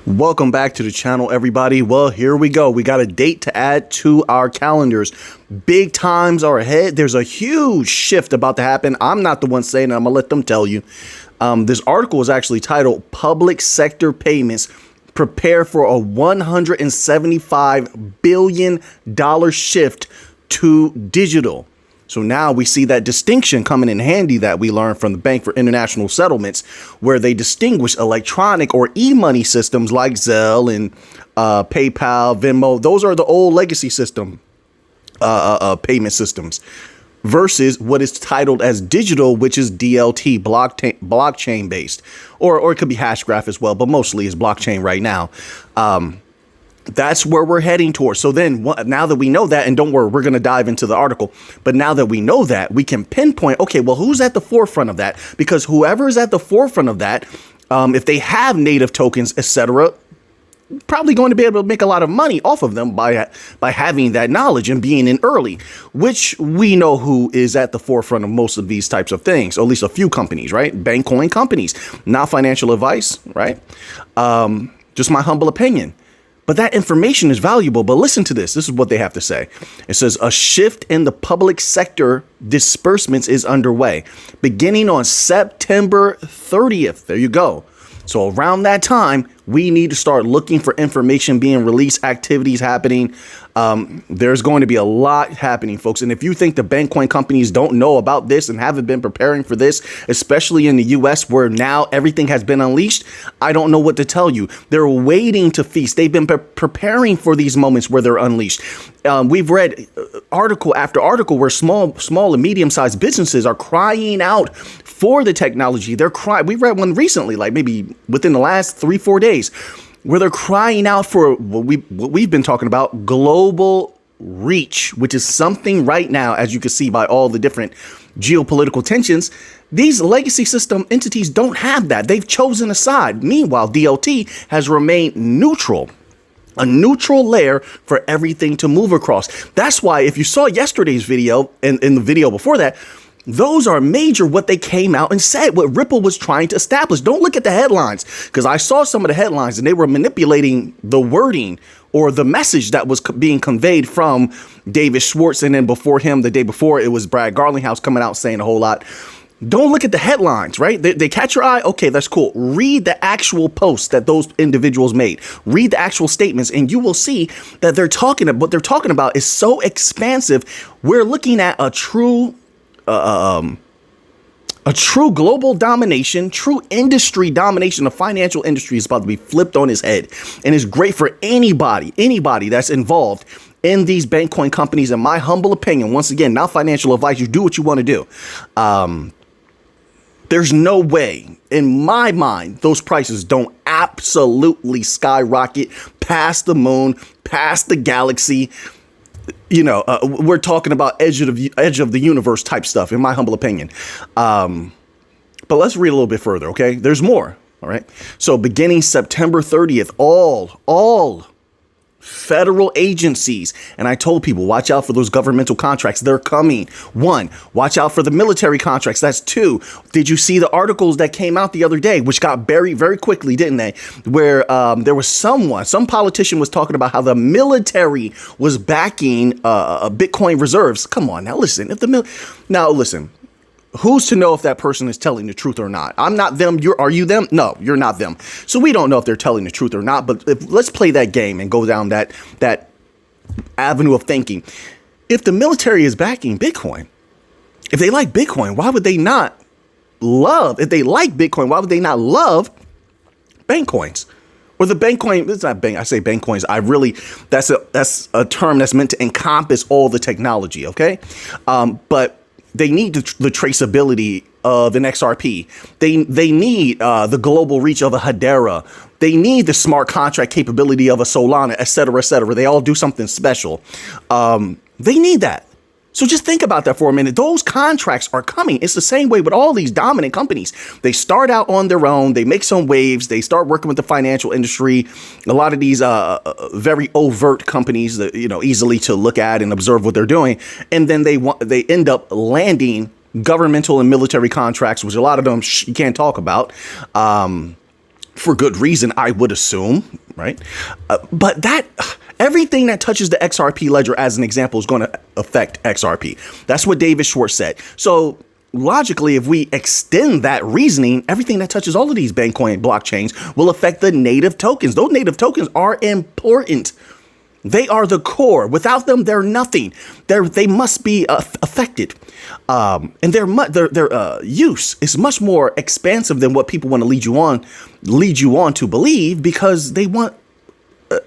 Welcome back to the channel, everybody. Well, here we go. We got a date to add to our calendars. Big times are ahead. There's a huge shift about to happen. I'm not the one saying it. I'm gonna let them tell you. This article is actually titled "Public Sector Payments Prepare for a $175 billion shift to digital." So now we see that distinction coming in handy that we learned from the Bank for International Settlements, where they distinguish electronic or e-money systems like Zelle and PayPal, Venmo. Those are the old legacy system payment systems versus what is titled as digital, which is DLT, blockchain based, or it could be Hashgraph as well, but mostly is blockchain right now. That's where we're heading towards. So then now that we know that, and don't worry, we're going to dive into the article. But now that we know that, we can pinpoint, OK, well, who's at the forefront of that? Because whoever is at the forefront of that, if they have native tokens, etc., probably going to be able to make a lot of money off of them by having that knowledge and being in early, which we know who is at the forefront of most of these types of things, or at least a few companies, right? Bank coin companies, not financial advice, right? Just my humble opinion. But that information is valuable. But listen to this. This is what they have to say. It says a shift in the public sector disbursements is underway beginning on September 30th. There you go. So around that time, we need to start looking for information being released, activities happening. There's going to be a lot happening, folks. And if you think the bank coin companies don't know about this and haven't been preparing for this, especially in the US where now everything has been unleashed, I don't know what to tell you. They're waiting to feast. They've been preparing for these moments where they're unleashed. We've read article after article where small and medium sized businesses are crying out for the technology. They're crying. We read one recently, like maybe within the last 3-4 days, where they're crying out for what we've been talking about, global reach, which is something right now, as you can see by all the different geopolitical tensions, these legacy system entities don't have that. They've chosen a side. Meanwhile, DLT has remained neutral. A neutral layer for everything to move across. That's why if you saw yesterday's video and in the video before that, those are major what they came out and said, what Ripple was trying to establish. Don't look at the headlines, because I saw some of the headlines and they were manipulating the wording or the message that was being conveyed from David Schwartz. And then before him, the day before, it was Brad Garlinghouse coming out saying a whole lot. Don't look at the headlines, right? They catch your eye. OK, that's cool. Read the actual posts that those individuals made. Read the actual statements and you will see that what they're talking about is so expansive. We're looking at a true global domination, true industry domination. The financial industry is about to be flipped on its head, and it's great for anybody that's involved in these bank coin companies. In my humble opinion, once again, not financial advice, you do what you want to do. There's no way in my mind those prices don't absolutely skyrocket past the moon, past the galaxy. You know, we're talking about edge of the universe type stuff, in my humble opinion. But let's read a little bit further. OK, there's more. All right. So beginning September 30th, all federal agencies. And I told people, watch out for those governmental contracts. They're coming. 1, watch out for the military contracts. That's 2. Did you see the articles that came out the other day, which got buried very quickly, didn't they? Where there was some politician was talking about how the military was backing Bitcoin reserves. Come on now, listen. Now, listen. Who's to know if that person is telling the truth or not? I'm not them. Are you them? No, you're not them. So we don't know if they're telling the truth or not. But let's play that game and go down that avenue of thinking. If the military is backing Bitcoin, if they like Bitcoin, why would they not love? If they like Bitcoin, why would they not love bank coins? Or the bank coin, it's not bank. I say bank coins. That's a term that's meant to encompass all the technology. OK, but they need the traceability of an XRP. They need the global reach of a Hedera. They need the smart contract capability of a Solana, et cetera, et cetera. They all do something special. They need that. So just think about that for a minute. Those contracts are coming. It's the same way with all these dominant companies. They start out on their own. They make some waves. They start working with the financial industry. A lot of these very overt companies that, easily to look at and observe what they're doing. And then they end up landing governmental and military contracts, which a lot of them you can't talk about. for good reason, I would assume, right? But everything that touches the XRP ledger, as an example, is going to affect XRP. That's what David Schwartz said. So logically, if we extend that reasoning, everything that touches all of these Bankcoin blockchains will affect the native tokens. Those native tokens are important. They are the core. Without them, they're nothing. They must be affected. And their use is much more expansive than what people want to lead you on to believe, because they want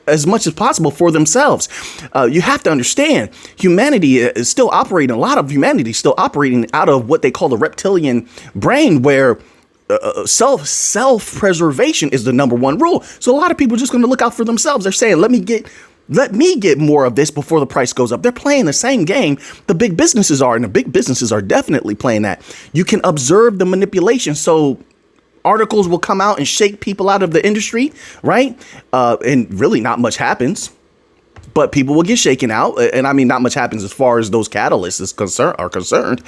as much as possible for themselves. You have to understand, humanity is still operating. A lot of humanity is still operating out of what they call the reptilian brain, where self-preservation is the number one rule. So a lot of people are just going to look out for themselves. They're saying, let me get more of this before the price goes up. They're playing the same game the big businesses are, and the big businesses are definitely playing that. You can observe the manipulation. So articles will come out and shake people out of the industry, right? And really not much happens, but people will get shaken out. And I mean, not much happens as far as those catalysts are concerned.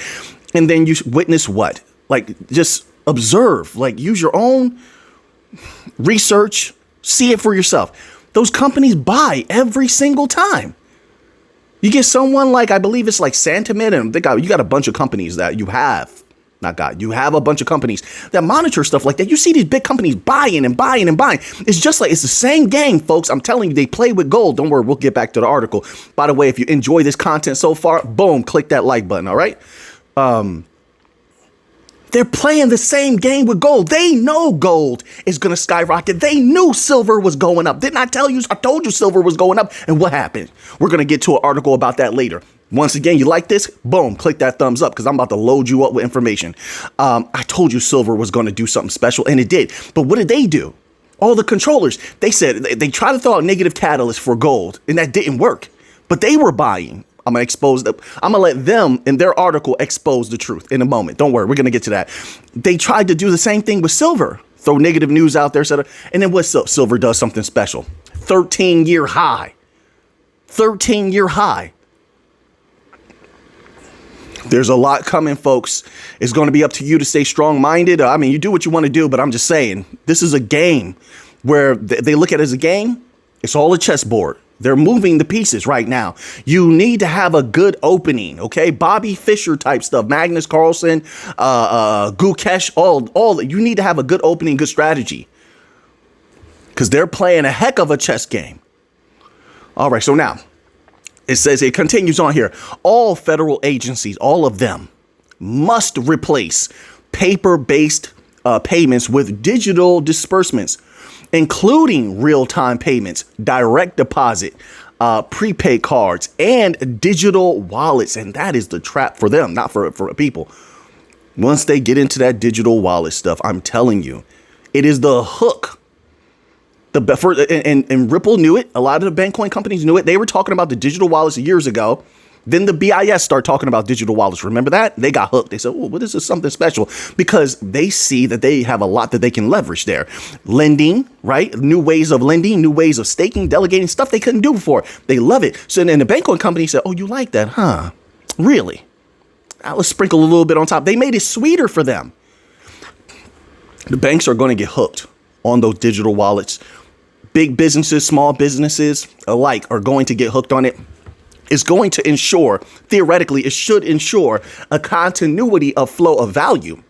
And then you witness what? Like, just observe, like, use your own research, see it for yourself. Those companies buy every single time. You get someone like, I believe it's like Santiment, and you got a bunch of companies that you have. You have a bunch of companies that monitor stuff like that. You see these big companies buying and buying and buying. It's just like, it's the same game, folks. I'm telling you, they play with gold. Don't worry, we'll get back to the article. By the way, if you enjoy this content so far, boom, click that like button, all right? They're playing the same game with gold. They know gold is going to skyrocket. They knew silver was going up. Didn't I tell you? I told you silver was going up. And what happened? We're going to get to an article about that later. Once again, you like this? Boom, click that thumbs up, because I'm about to load you up with information. I told you silver was going to do something special, and it did. But what did they do? All the controllers, they said they tried to throw out negative catalysts for gold, and that didn't work. But they were buying. I'm going to expose them. I'm going to let them in their article expose the truth in a moment. Don't worry. We're going to get to that. They tried to do the same thing with silver. Throw negative news out there. And then what? Silver does something special. 13-year high. 13-year high. There's a lot coming, folks. It's going to be up to you to stay strong-minded. I mean, you do what you want to do, but I'm just saying, this is a game where they look at it as a game. It's all a chessboard. They're moving the pieces right now. You need to have a good opening, okay? Bobby Fischer type stuff, Magnus Carlsen, Gukesh, all. You need to have a good opening, good strategy, because they're playing a heck of a chess game. All right, so now it says, it continues on here. All federal agencies, all of them, must replace paper-based payments with digital disbursements, including real-time payments, direct deposit, prepaid cards, and digital wallets. And that is the trap for them, not for people. Once they get into that digital wallet stuff, I'm telling you, it is the hook. And Ripple knew it. A lot of the Bankcoin companies knew it. They were talking about the digital wallets years ago. Then the BIS started talking about digital wallets. Remember that? They got hooked. They said, oh, well, this is something special, because they see that they have a lot that they can leverage there. Lending, right? New ways of lending, new ways of staking, delegating, stuff they couldn't do before. They love it. So then the Bankcoin company said, oh, you like that, huh? Really? Let's sprinkle a little bit on top. They made it sweeter for them. The banks are going to get hooked on those digital wallets. Big businesses, small businesses alike are going to get hooked on it. It's going to ensure, theoretically, it should ensure a continuity of flow of value,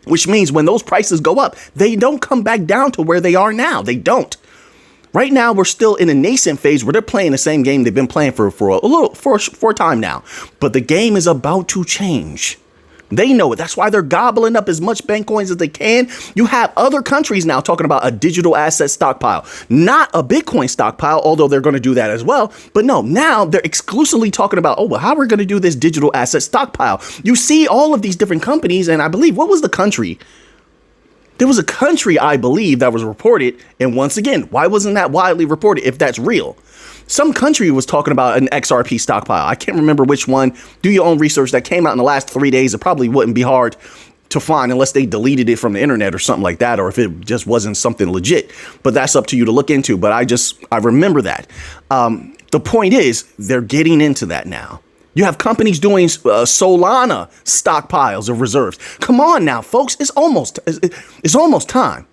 which means when those prices go up, they don't come back down to where they are now. They don't. Right now, we're still in a nascent phase where they're playing the same game they've been playing for a time now. But the game is about to change. They know it. That's why they're gobbling up as much bank coins as they can. You have other countries now talking about a digital asset stockpile, not a Bitcoin stockpile, although they're going to do that as well. But no, now they're exclusively talking about, oh, well, how we're going to do this digital asset stockpile. You see all of these different companies. And I believe, what was the country? There was a country, I believe, that was reported. And once again, why wasn't that widely reported if that's real? Some country was talking about an XRP stockpile. I can't remember which one. Do your own research. That came out in the last 3 days. It probably wouldn't be hard to find unless they deleted it from the internet or something like that, or if it just wasn't something legit. But that's up to you to look into. But I remember that. The point is, they're getting into that now. You have companies doing Solana stockpiles of reserves. Come on now, folks. It's almost time.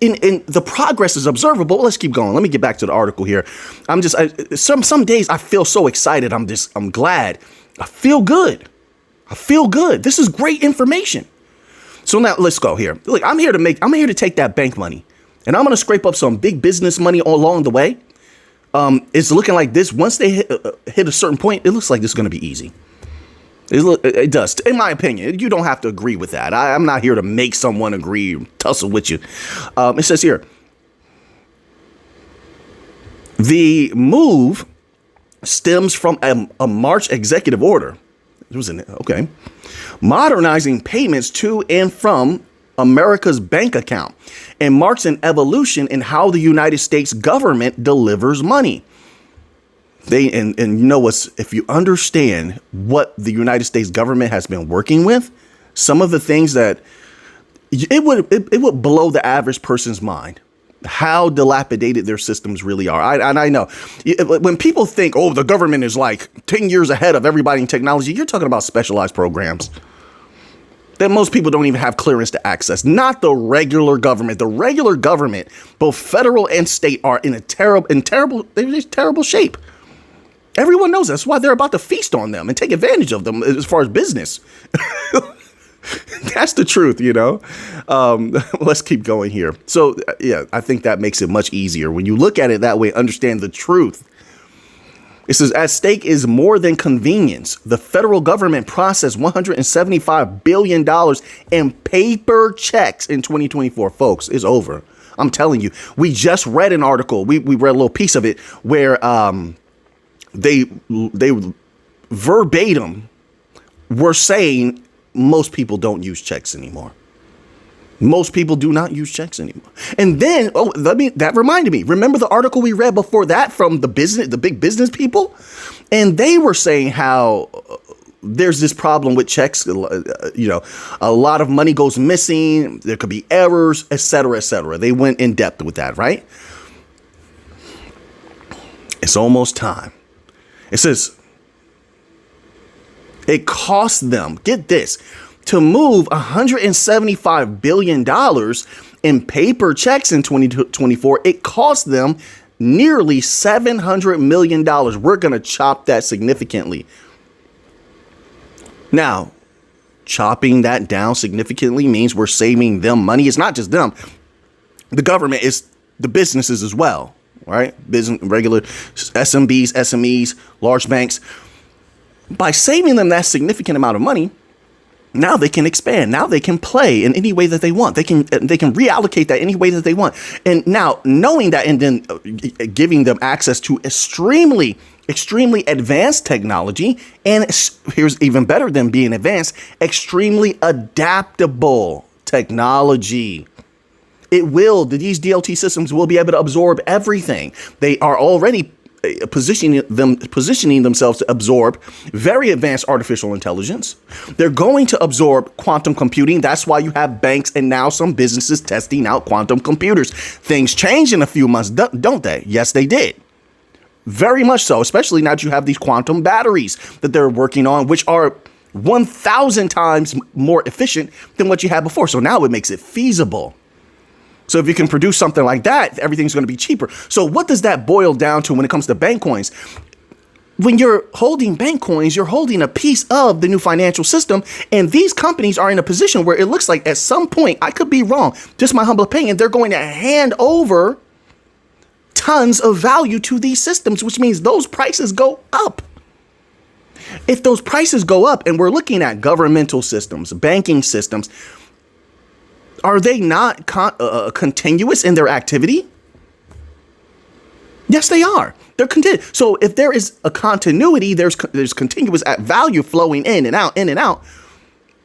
in the progress is observable. Let's keep going. Let me get back to the article here. Some days I feel so excited. I'm glad. I feel good. This is great information. So now let's go here. Look, I'm here to take that bank money, and I'm going to scrape up some big business money all along the way. It's looking like this. Once they hit a certain point, it looks like this is going to be easy. It does. In my opinion, you don't have to agree with that. I'm not here to make someone agree, tussle with you. It says here, the move stems from a March executive order. It was in it. Okay. Modernizing payments to and from America's bank account, and marks an evolution in how the United States government delivers money. And you know what's, if you understand what the United States government has been working with, some of the things that it would blow the average person's mind how dilapidated their systems really are. And I know when people think, oh, the government is like 10 years ahead of everybody in technology, you're talking about specialized programs that most people don't even have clearance to access. Not the regular government. The regular government, both federal and state, are in terrible shape. Everyone knows that's why they're about to feast on them and take advantage of them as far as business. That's the truth, you know. Let's keep going here. So, yeah, I think that makes it much easier. When you look at it that way, understand the truth. It says, at stake is more than convenience. The federal government processed $175 billion in paper checks in 2024. Folks, it's over. I'm telling you, we just read an article. We read a little piece of it where they verbatim were saying most people don't use checks anymore. Most people do not use checks anymore. And then, that reminded me. Remember the article we read before that from the big business people? And they were saying how there's this problem with checks. A lot of money goes missing. There could be errors, et cetera, et cetera. They went in depth with that, right? It's almost time. It says it cost them, get this, to move $175 billion in paper checks in 2024. It cost them nearly $700 million. We're going to chop that significantly. Now, chopping that down significantly means we're saving them money. It's not just them. The government is the businesses as well. Right? Business, regular SMBs, SMEs, large banks. By saving them that significant amount of money, now they can expand. Now they can play in any way that they want. They can reallocate that any way that they want. And now knowing that, and then giving them access to extremely advanced technology, and here's even better than being advanced, extremely adaptable technology. These DLT systems will be able to absorb everything. They are already positioning themselves to absorb very advanced artificial intelligence. They're going to absorb quantum computing. That's why you have banks and now some businesses testing out quantum computers. Things change in a few months, don't they? Yes, they did. Very much so, especially now that you have these quantum batteries that they're working on, which are 1,000 times more efficient than what you had before. So now it makes it feasible. So if you can produce something like that, everything's going to be cheaper. So what does that boil down to when it comes to bank coins? When you're holding bank coins, you're holding a piece of the new financial system. And these companies are in a position where it looks like at some point, I could be wrong, just my humble opinion, they're going to hand over tons of value to these systems, which means those prices go up. If those prices go up, and we're looking at governmental systems, banking systems, are they not continuous in their activity? Yes, they are. They're continuous. So if there is a continuity, there's continuous value flowing in and out, in and out.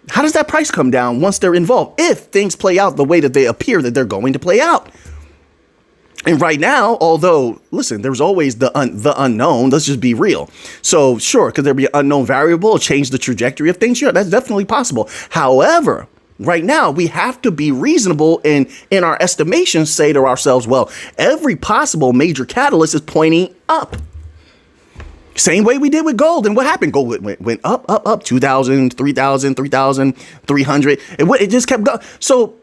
How does that price come down once they're involved? If things play out the way that they appear that they're going to play out. And right now, although, listen, there's always the unknown. Let's just be real. So sure, could there be an unknown variable, change the trajectory of things? Sure, that's definitely possible. However, right now, we have to be reasonable and in our estimations say to ourselves, well, every possible major catalyst is pointing up. Same way we did with gold. And what happened? Gold went up, 2,000, 3,000, 3,300. It just kept going. So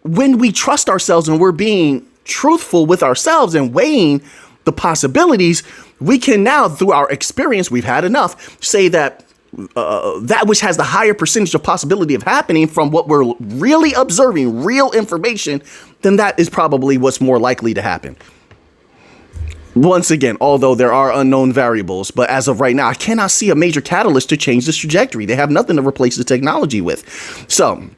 when we trust ourselves and we're being truthful with ourselves and weighing the possibilities, we can now, through our experience, we've had enough, say that that which has the higher percentage of possibility of happening from what we're really observing, real information, then that is probably what's more likely to happen. Once again, although there are unknown variables, but as of right now, I cannot see a major catalyst to change this trajectory. They have nothing to replace the technology with. So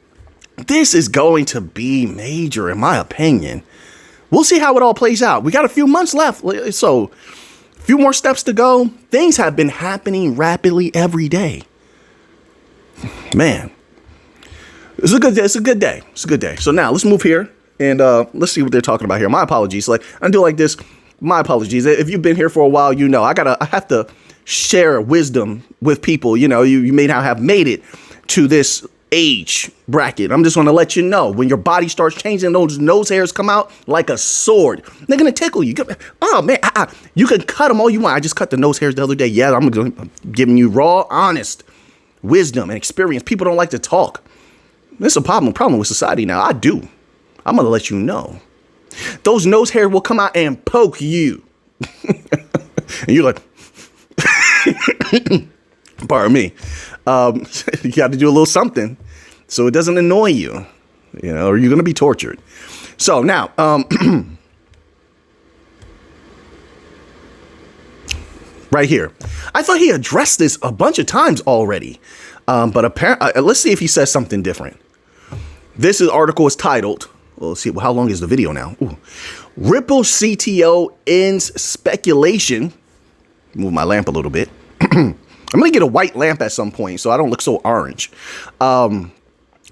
this is going to be major, in my opinion. We'll see how it all plays out. We got a few months left, so a few more steps to go. Things have been happening rapidly every day. Man, it's a good day. It's a good day. It's a good day. So now let's move here and let's see what they're talking about here. My apologies. Like I do like this. My apologies. If you've been here for a while, you know I have to share wisdom with people. You know, you may not have made it to this age bracket. I'm just going to let you know when your body starts changing, those nose hairs come out like a sword. They're going to tickle you. Oh man, you can cut them all you want. I just cut the nose hairs the other day. Yeah, I'm giving you raw, honest wisdom and experience. People don't like to talk. This is a problem with society now. I do. I'm going to let you know. Those nose hairs will come out and poke you. And you're like, pardon me. You got to do a little something so it doesn't annoy you, you know, or you're going to be tortured. So now, right here, I thought he addressed this a bunch of times already, but apparently, let's see if he says something different. This article is titled, well, let's see, how long is the video now? Ooh. Ripple CTO ends speculation. Move my lamp a little bit. I'm going to get a white lamp at some point so I don't look so orange.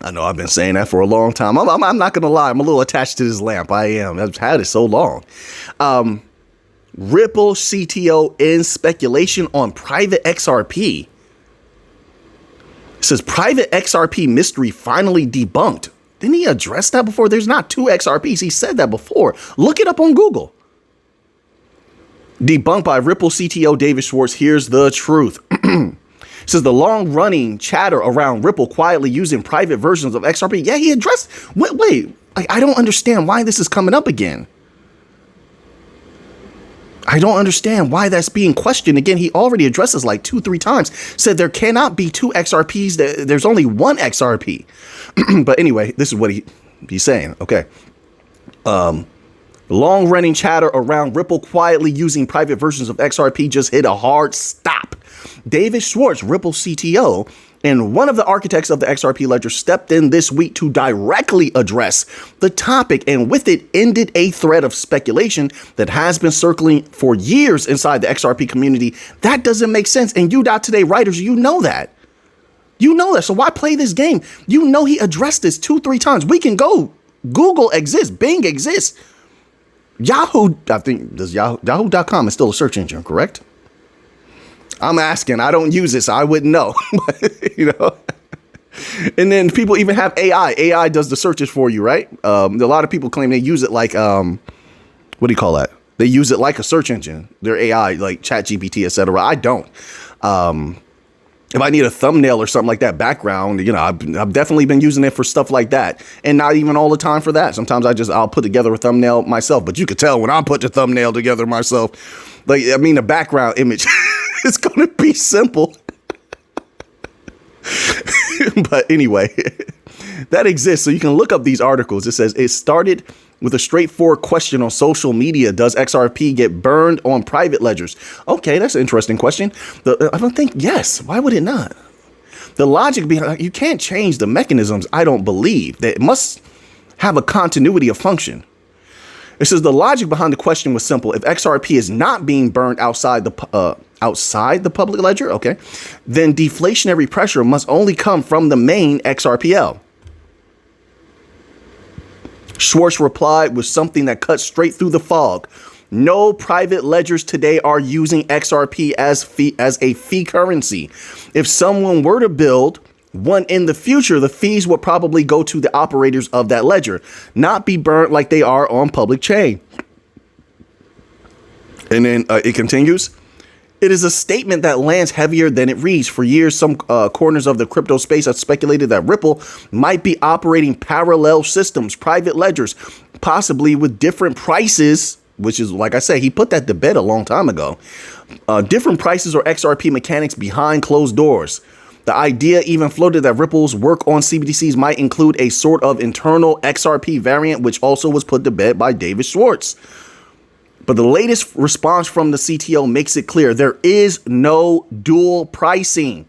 I know I've been saying that for a long time. I'm not going to lie. I'm a little attached to this lamp. I am. I've had it so long. Ripple CTO ends speculation on private XRP. It says private XRP mystery finally debunked. Didn't he address that before? There's not two XRPs. He said that before. Look it up on Google. Debunked by Ripple CTO David Schwartz. Here's the truth. It says the long-running chatter around Ripple quietly using private versions of XRP. Yeah, he addressed. Wait. I don't understand why this is coming up again. I don't understand why that's being questioned again. He already addressed this like 2-3 times. Said there cannot be two XRPs. There's only one XRP. But anyway, this is what he's saying. Okay. Long-running chatter around Ripple quietly using private versions of XRP just hit a hard stop. David Schwartz, Ripple CTO, and one of the architects of the XRP ledger stepped in this week to directly address the topic, and with it ended a thread of speculation that has been circling for years inside the XRP community. That doesn't make sense. And U.Today writers, you know that. You know that. So why play this game? You know he addressed this 2-3 times. We can go. Google exists. Bing exists. Yahoo, I think, Yahoo.com is still a search engine, correct? I'm asking. I don't use it, so I wouldn't know. You know? And then people even have AI. AI does the searches for you, right? A lot of people claim they use it like, what do you call that? They use it like a search engine. Their AI, like ChatGPT, etc. I don't. If I need a thumbnail or something like that background, you know, I've definitely been using it for stuff like that, and not even all the time for that. Sometimes I'll put together a thumbnail myself, but you could tell when I put the thumbnail together myself, like, I mean, the background image is going to be simple. But anyway, that exists. So you can look up these articles. It says it started with a straightforward question on social media. Does XRP get burned on private ledgers? Okay, that's an interesting question. I don't think, yes. Why would it not? The logic behind, you can't change the mechanisms, I don't believe. That it must have a continuity of function. It says the logic behind the question was simple. If XRP is not being burned outside the public ledger, okay, then deflationary pressure must only come from the main XRPL. Schwartz replied with something that cut straight through the fog. No private ledgers today are using XRP as a fee currency. If someone were to build one in the future, the fees would probably go to the operators of that ledger, not be burnt like they are on public chain. And then it continues. It is a statement that lands heavier than it reads. For years, some corners of the crypto space have speculated that Ripple might be operating parallel systems, private ledgers, possibly with different prices, which is, like I said, he put that to bed a long time ago. Different prices or XRP mechanics behind closed doors. The idea even floated that Ripple's work on CBDCs might include a sort of internal XRP variant, which also was put to bed by David Schwartz. But the latest response from the CTO makes it clear there is no dual pricing.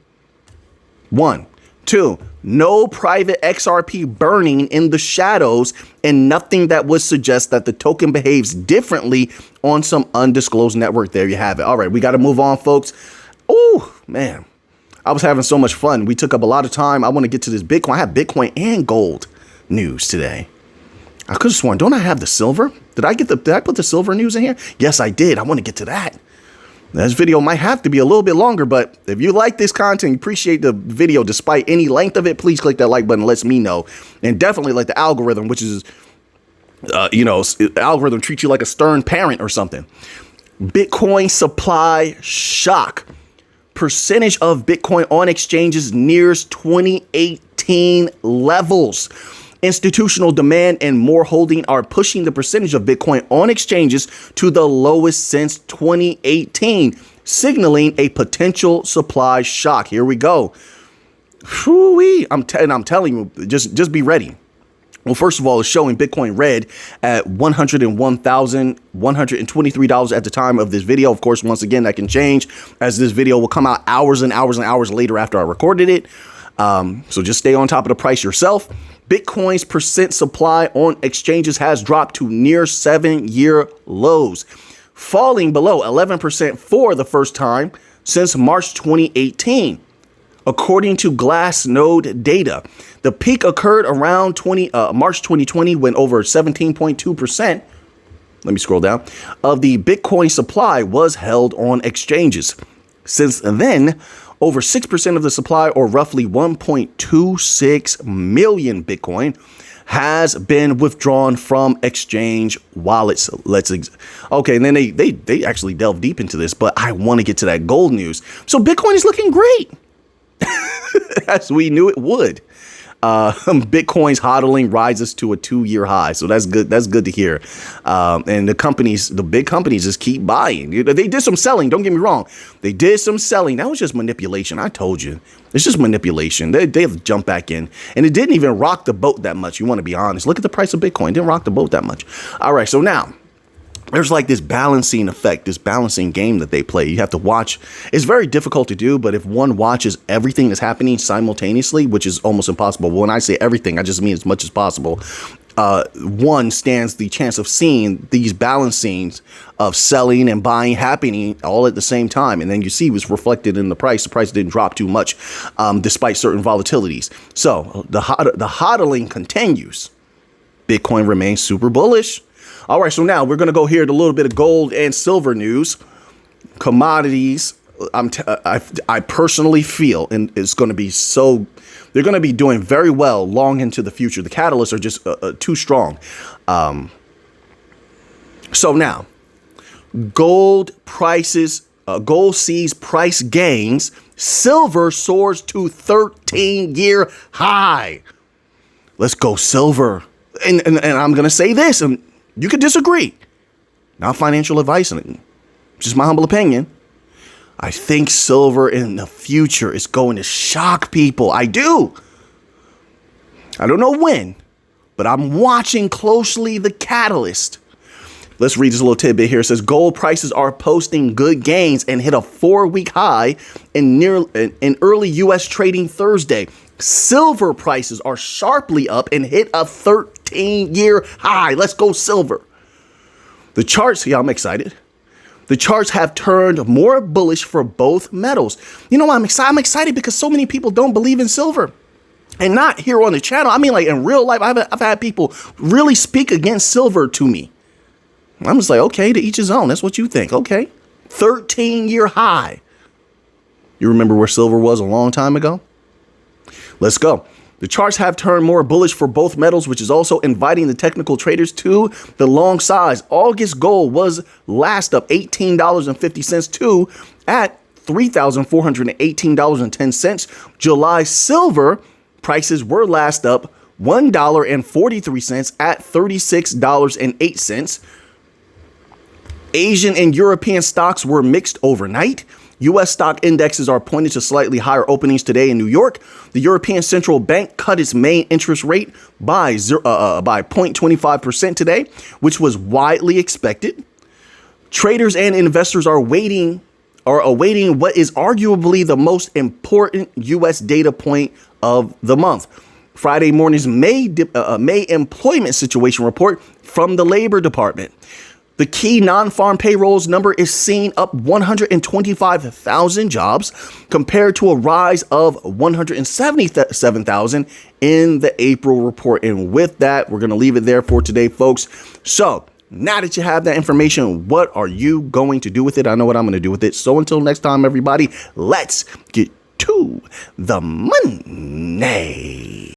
1. 2. No private XRP burning in the shadows, and nothing that would suggest that the token behaves differently on some undisclosed network. There you have it. All right, we got to move on, folks. Oh, man. I was having so much fun. We took up a lot of time. I want to get to this Bitcoin. I have Bitcoin and gold news today. I could have sworn, don't I have the silver? Did I put the silver news in here? Yes, I did. I want to get to that. This video might have to be a little bit longer, but if you like this content, appreciate the video despite any length of it, please click that like button. Lets me know. And definitely like the algorithm, which is, the algorithm treats you like a stern parent or something. Bitcoin supply shock. Percentage of Bitcoin on exchanges nears 2018 levels. Institutional demand and more holding are pushing the percentage of Bitcoin on exchanges to the lowest since 2018, signaling a potential supply shock. Here we go. Whew-wee. I'm telling you, just be ready. Well, first of all, it's showing Bitcoin red at $101,123 at the time of this video. Of course, once again, that can change as this video will come out hours and hours and hours later after I recorded it. So just stay on top of the price yourself. Bitcoin's percent supply on exchanges has dropped to near 7-year lows, falling below 11% for the first time since March 2018. According to Glassnode data, the peak occurred around March 2020 when over 17.2%, let me scroll down, of the Bitcoin supply was held on exchanges. Since then, over 6% of the supply, or roughly 1.26 million Bitcoin, has been withdrawn from exchange wallets. Okay, and then they actually delve deep into this, but I want to get to that gold news. So Bitcoin is looking great. As we knew it would. Bitcoin's hodling rises to a 2-year high. So that's good. That's good to hear. And the big companies just keep buying. They did some selling. Don't get me wrong. They did some selling. That was just manipulation. I told you. It's just manipulation. They have jumped back in. And it didn't even rock the boat that much. You want to be honest. Look at the price of Bitcoin. It didn't rock the boat that much. All right. So now, there's like this balancing effect, this balancing game that they play. You have to watch. It's very difficult to do, but if one watches everything that's happening simultaneously, which is almost impossible. When I say everything, I just mean as much as possible. One stands the chance of seeing these balancings of selling and buying happening all at the same time. And then you see what's reflected in the price. The price didn't drop too much despite certain volatilities. So the hodling continues. Bitcoin remains super bullish. All right, so now we're going to go here to a little bit of gold and silver news. Commodities, I personally feel, and it's going to be they're going to be doing very well long into the future. The catalysts are just too strong. So now, gold prices, gold sees price gains. Silver soars to 13-year high. Let's go silver. And I'm going to say this, and you could disagree. Not financial advice, just my humble opinion. I think silver in the future is going to shock people. I do. I don't know when, but I'm watching closely the catalyst. Let's read this little tidbit here. It says gold prices are posting good gains and hit a 4-week high in early U.S. trading Thursday. Silver prices are sharply up and hit a 13-year high. Let's go silver. The charts, yeah, I'm excited. The charts have turned more bullish for both metals. You know why I'm excited? I'm excited because so many people don't believe in silver. And not here on the channel. I mean, like in real life, I've had people really speak against silver to me. I'm just like, okay, to each his own. That's what you think. Okay. 13-year high. You remember where silver was a long time ago? Let's go. The charts have turned more bullish for both metals, which is also inviting the technical traders to the long sides. August gold was last up $18.50 to at $3,418.10. July silver prices were last up $1.43 at $36.08. Asian and European stocks were mixed overnight. U.S. stock indexes are pointing to slightly higher openings today in New York. The European Central Bank cut its main interest rate by 0.25% today, which was widely expected. Traders and investors are awaiting what is arguably the most important U.S. data point of the month. Friday morning's May employment situation report from the Labor Department. The key non-farm payrolls number is seen up 125,000 jobs compared to a rise of 177,000 in the April report. And with that, we're going to leave it there for today, folks. So now that you have that information, what are you going to do with it? I know what I'm going to do with it. So until next time, everybody, let's get to the money.